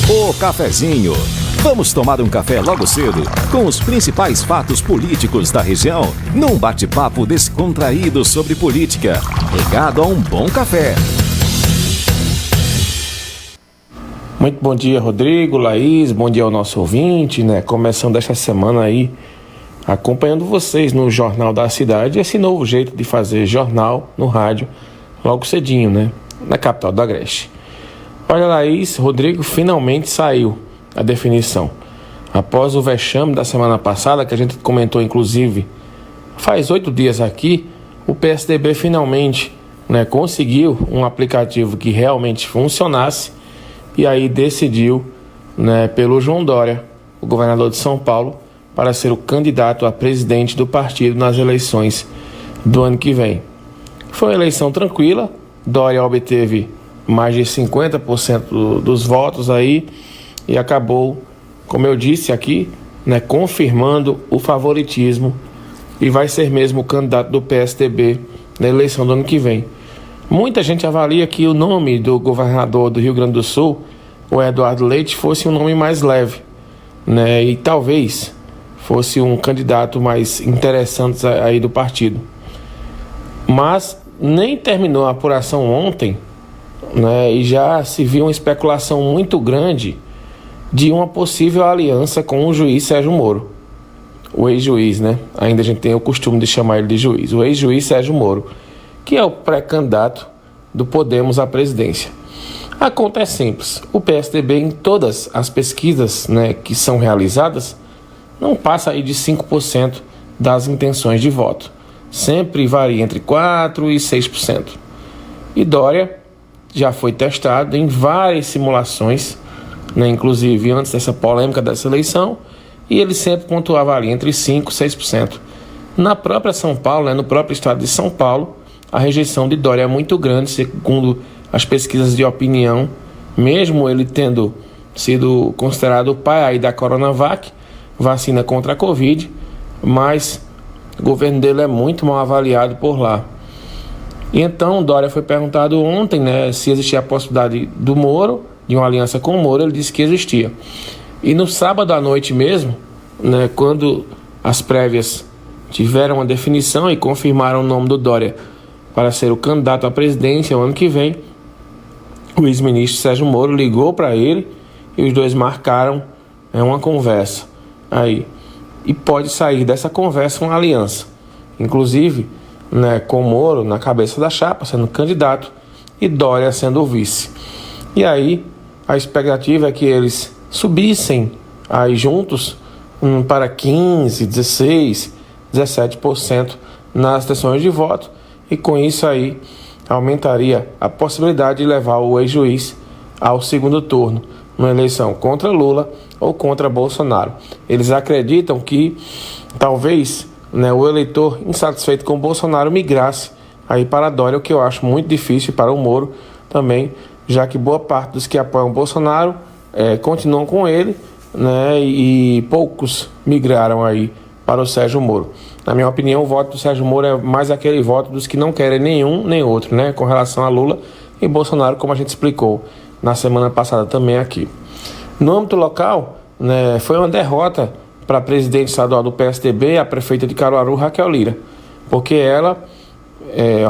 O Cafezinho. Vamos tomar um café logo cedo com os principais fatos políticos da região, num bate-papo descontraído sobre política, regado a um bom café. Muito bom dia, Rodrigo, Laís, bom dia ao nosso ouvinte, Começando esta semana aí, acompanhando vocês no Jornal da Cidade, esse novo jeito de fazer jornal no rádio, logo cedinho, Na capital do Agreste. Olha, Laís, Rodrigo, finalmente saiu a definição. Após o vexame da semana passada, que a gente comentou inclusive faz 8 dias aqui, o PSDB finalmente conseguiu um aplicativo que realmente funcionasse e aí decidiu pelo João Dória, o governador de São Paulo, para ser o candidato a presidente do partido nas eleições do ano que vem. Foi uma eleição tranquila, Dória obteve mais de 50% dos votos aí e acabou, como eu disse aqui, confirmando o favoritismo e vai ser mesmo o candidato do PSDB na eleição do ano que vem. Muita gente avalia que o nome do governador do Rio Grande do Sul, o Eduardo Leite, fosse um nome mais leve, e talvez fosse um candidato mais interessante aí do partido. Mas nem terminou a apuração ontem, e já se viu uma especulação muito grande de uma possível aliança com o juiz Sérgio Moro. O ex-juiz, Ainda a gente tem o costume de chamar ele de juiz. O ex-juiz Sérgio Moro, que é o pré-candidato do Podemos à presidência. A conta é simples. O PSDB, em todas as pesquisas que são realizadas, não passa aí de 5% das intenções de voto. Sempre varia entre 4% e 6%. E Dória já foi testado em várias simulações, inclusive antes dessa polêmica dessa eleição, e ele sempre pontuava ali entre 5% e 6%. Na própria São Paulo, no próprio estado de São Paulo, a rejeição de Dória é muito grande, segundo as pesquisas de opinião, mesmo ele tendo sido considerado o pai aí da Coronavac, vacina contra a Covid, mas o governo dele é muito mal avaliado por lá. E então Dória foi perguntado ontem se existia a possibilidade do Moro, de uma aliança com o Moro. Ele disse que existia. E no sábado à noite mesmo, quando as prévias tiveram a definição e confirmaram o nome do Dória para ser o candidato à presidência o ano que vem, o ex-ministro Sérgio Moro ligou para ele e os dois marcaram uma conversa aí. E pode sair dessa conversa uma aliança, inclusive com Moro na cabeça da chapa, sendo candidato, e Dória sendo o vice. E aí a expectativa é que eles subissem aí juntos para 15%, 16%, 17% nas intenções de voto, e com isso aí aumentaria a possibilidade de levar o ex-juiz ao segundo turno, numa eleição contra Lula ou contra Bolsonaro. Eles acreditam que talvez o eleitor insatisfeito com Bolsonaro migrasse aí para Dória, o que eu acho muito difícil, para o Moro também, já que boa parte dos que apoiam Bolsonaro continuam com ele, e poucos migraram aí para o Sérgio Moro. Na minha opinião, o voto do Sérgio Moro é mais aquele voto dos que não querem nenhum nem outro, com relação a Lula e Bolsonaro, como a gente explicou na semana passada também aqui. No âmbito local, foi uma derrota para a presidente estadual do PSDB, a prefeita de Caruaru, Raquel Lira, porque ela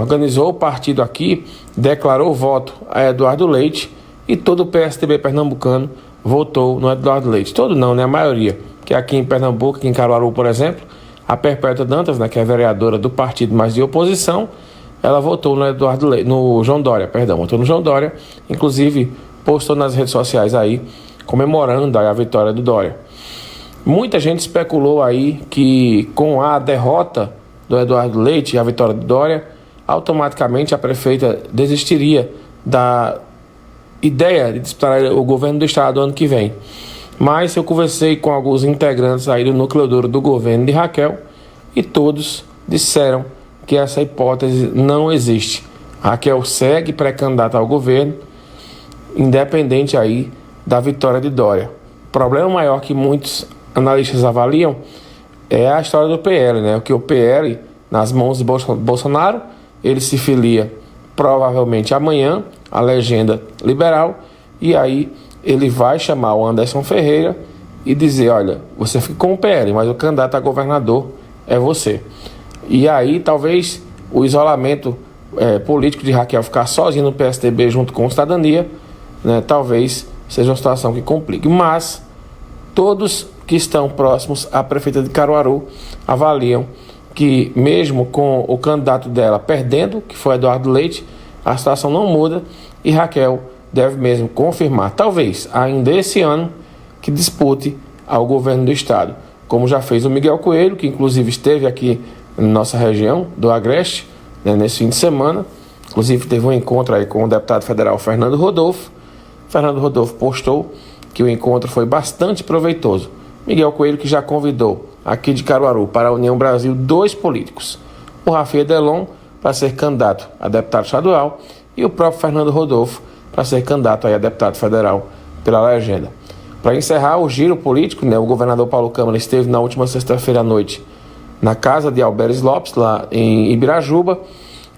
organizou o partido aqui, declarou voto a Eduardo Leite, e todo o PSDB pernambucano votou no Eduardo Leite. Todo não, a maioria, que aqui em Pernambuco, aqui em Caruaru, por exemplo, a Perpétua Dantas, que é vereadora do partido, mas de oposição, ela votou no Eduardo Leite, no João Dória, votou no João Dória, inclusive postou nas redes sociais aí, comemorando aí a vitória do Dória. Muita gente especulou aí que com a derrota do Eduardo Leite e a vitória do Dória, automaticamente a prefeita desistiria da ideia de disputar o governo do estado ano que vem. Mas eu conversei com alguns integrantes aí do núcleo duro do governo de Raquel e todos disseram que essa hipótese não existe. Raquel segue pré-candidata ao governo, independente aí da vitória de Dória. O problema maior que muitos analistas avaliam é a história do PL, que o PL, nas mãos de Bolsonaro, ele se filia provavelmente amanhã à legenda liberal, e aí ele vai chamar o Anderson Ferreira e dizer, olha, você fica com o PL, mas o candidato a governador é você. E aí talvez o isolamento político de Raquel ficar sozinho no PSDB junto com o Cidadania, né, talvez seja uma situação que complique. Mas todos que estão próximos à prefeita de Caruaru avaliam que mesmo com o candidato dela perdendo, que foi Eduardo Leite, a situação não muda e Raquel deve mesmo confirmar, talvez ainda esse ano, que dispute ao governo do estado, como já fez o Miguel Coelho, que inclusive esteve aqui na nossa região do Agreste, né, nesse fim de semana. Inclusive teve um encontro aí com o deputado federal Fernando Rodolfo. Fernando Rodolfo postou que o encontro foi bastante proveitoso. Miguel Coelho, que já convidou aqui de Caruaru para a União Brasil 2 políticos, o Rafael Delon para ser candidato a deputado estadual e o próprio Fernando Rodolfo para ser candidato aí a deputado federal pela legenda. Para encerrar o giro político, né, o governador Paulo Câmara esteve na última sexta-feira à noite na casa de Alberes Lopes, lá em Ibirajuba,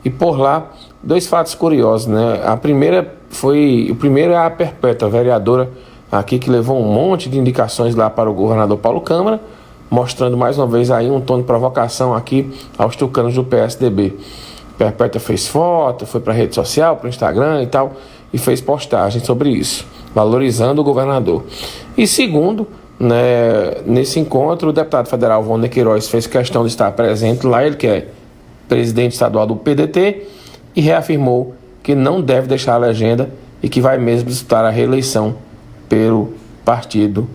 e por lá 2 fatos curiosos, né? O primeiro é a Perpétua, a vereadora aqui que levou um monte de indicações lá para o governador Paulo Câmara, mostrando mais uma vez aí um tom de provocação aqui aos tucanos do PSDB. Perpétua fez foto, foi para a rede social, para o Instagram e tal, e fez postagem sobre isso, valorizando o governador. E segundo, né, nesse encontro, o deputado federal Wonder Queiroz fez questão de estar presente lá, ele que é presidente estadual do PDT, e reafirmou que não deve deixar a legenda e que vai mesmo disputar a reeleição pelo partido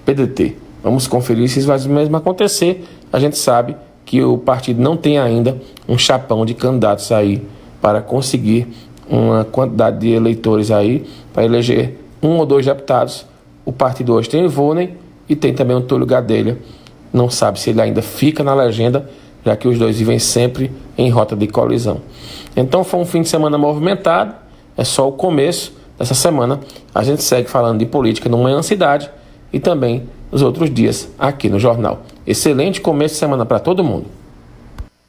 PDT. Vamos conferir se isso vai mesmo acontecer. A gente sabe que o partido não tem ainda um chapão de candidatos aí para conseguir uma quantidade de eleitores aí para eleger 1 ou 2 deputados. O partido hoje tem o Ivonne e tem também o Túlio Gadelha. Não sabe se ele ainda fica na legenda, já que os dois vivem sempre em rota de colisão. Então foi um fim de semana movimentado, é só o começo dessa semana. A gente segue falando de política no Manhã Cidade e também nos outros dias aqui no jornal. Excelente começo de semana para todo mundo.